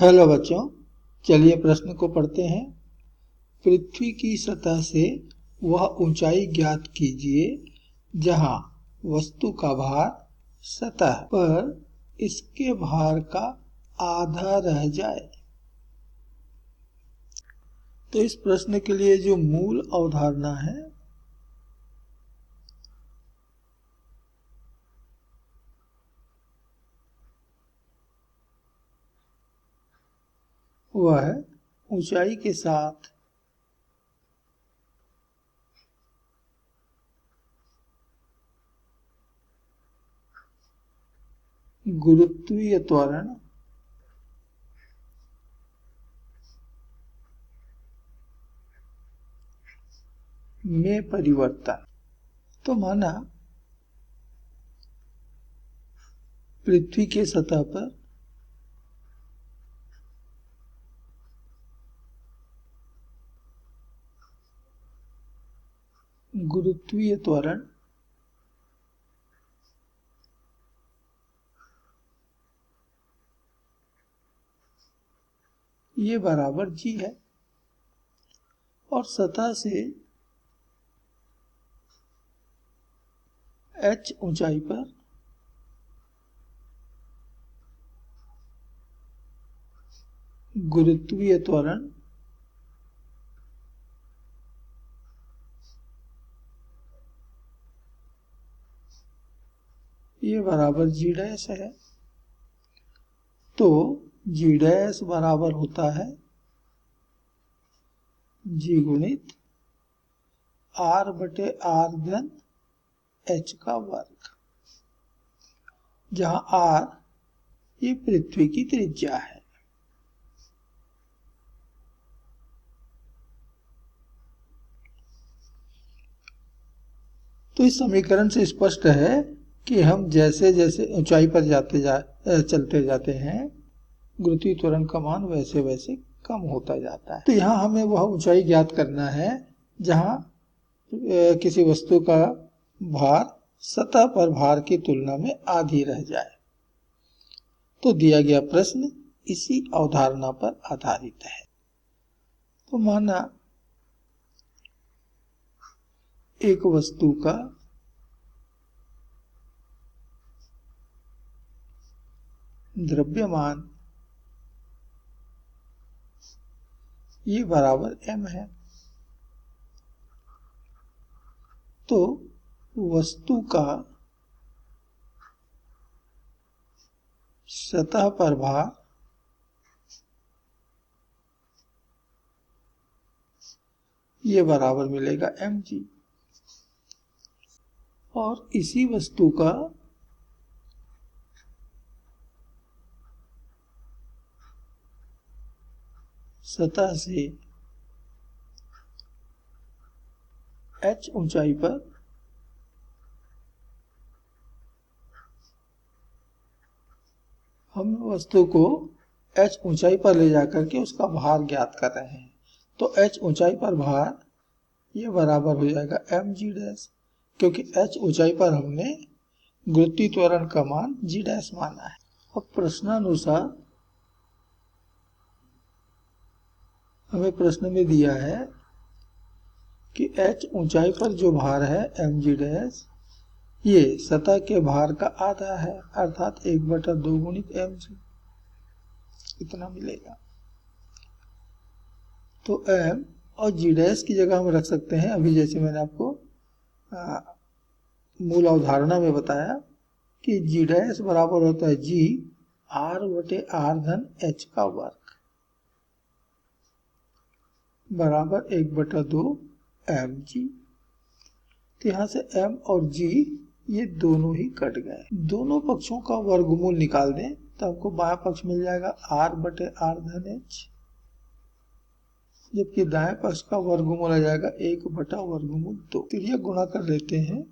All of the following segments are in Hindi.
हेलो बच्चों, चलिए प्रश्न को पढ़ते हैं। पृथ्वी की सतह से वह ऊंचाई ज्ञात कीजिए जहां वस्तु का भार सतह पर इसके भार का आधा रह जाए। तो इस प्रश्न के लिए जो मूल अवधारणा है वह है ऊंचाई के साथ गुरुत्वीय त्वरण में परिवर्तन। तो माना पृथ्वी के सतह पर गुरुत्वीय त्वरण ये बराबर जी है और सतह से h ऊंचाई पर गुरुत्वीय त्वरण ये बराबर जी डैश है। तो जी डैश बराबर होता है जी गुणित आर बटे आर धन एच का वर्ग, जहां आर ये पृथ्वी की त्रिज्या है। तो इस समीकरण से स्पष्ट है कि हम जैसे जैसे ऊंचाई पर चलते जाते हैं गुरुत्वीय त्वरण का मान वैसे वैसे कम होता जाता है। तो यहाँ हमें वह ऊंचाई ज्ञात करना है जहाँ किसी वस्तु का भार सतह पर भार की तुलना में आधी रह जाए। तो दिया गया प्रश्न इसी अवधारणा पर आधारित है। तो माना एक वस्तु का द्रव्यमान ये बराबर m है। तो वस्तु का सतह पर भार ये बराबर मिलेगा mg और इसी वस्तु का सतह से h ऊंचाई पर हम वस्तु को h ऊंचाई पर ले जाकर के उसका भार ज्ञात कर रहे हैं। तो h ऊंचाई पर भार ये बराबर हो जाएगा mg डैश, क्योंकि h ऊंचाई पर हमने गुरुत्वीय त्वरण का मान g डैश माना है। अब प्रश्नानुसार हमें प्रश्न में दिया है कि h ऊंचाई पर जो भार है mg डैश ये सतह के भार का आधा है, अर्थात 1/2 गुणित mg इतना मिलेगा। तो m और g डैश की जगह हम रख सकते हैं, अभी जैसे मैंने आपको मूल अवधारणा में बताया कि g डैश बराबर होता है g r बटे r धन h का वर्ग बराबर 1/2 mg। तो यहाँ से m और g ये दोनों ही कट गए। दोनों पक्षों का वर्गमूल निकाल दें तो हमको बायां पक्ष मिल जाएगा r बटे r धन h, जबकि दाएं पक्ष का वर्गमूल आ जाएगा 1/2। फिर यह गुणा कर लेते हैं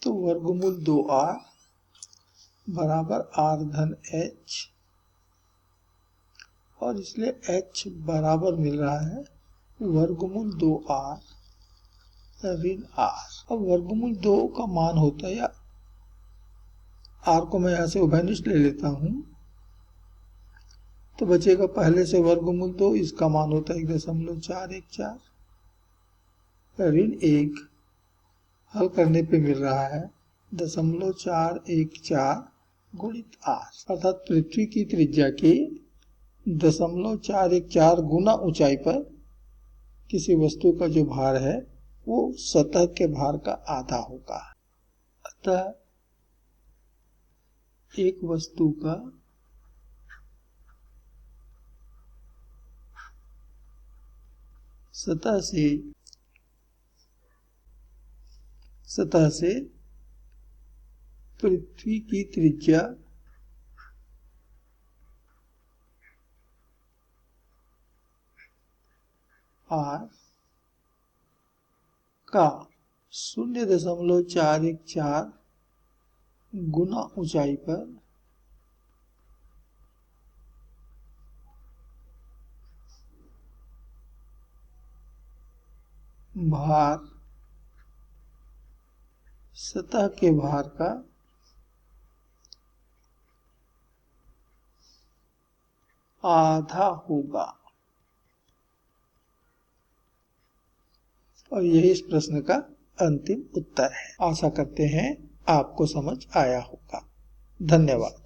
तो वर्गमूल 2r बराबर r धन h और इसलिए h बराबर मिल रहा है वर्गमूल 2r ऋण r। अब वर्गमूल 2 का मान होता है, या r को मैं यहाँ से उभयनिष्ठ ले लेता हूँ, तो बचेगा पहले से वर्गमूल 2, इसका मान होता है 1.414 ऋण 1, हल करने पे मिल रहा है 0.414 गुणित 8, अर्थात पृथ्वी की त्रिज्या की 0.414 गुना ऊंचाई पर किसी वस्तु का जो भार है वो सतह के भार का आधा होगा। अतः एक वस्तु का सतह से पृथ्वी की त्रिज्या r का 0.414 गुना ऊंचाई पर भार सतह के भार का आधा होगा। और यही इस प्रश्न का अंतिम उत्तर है। आशा करते हैं आपको समझ आया होगा। धन्यवाद।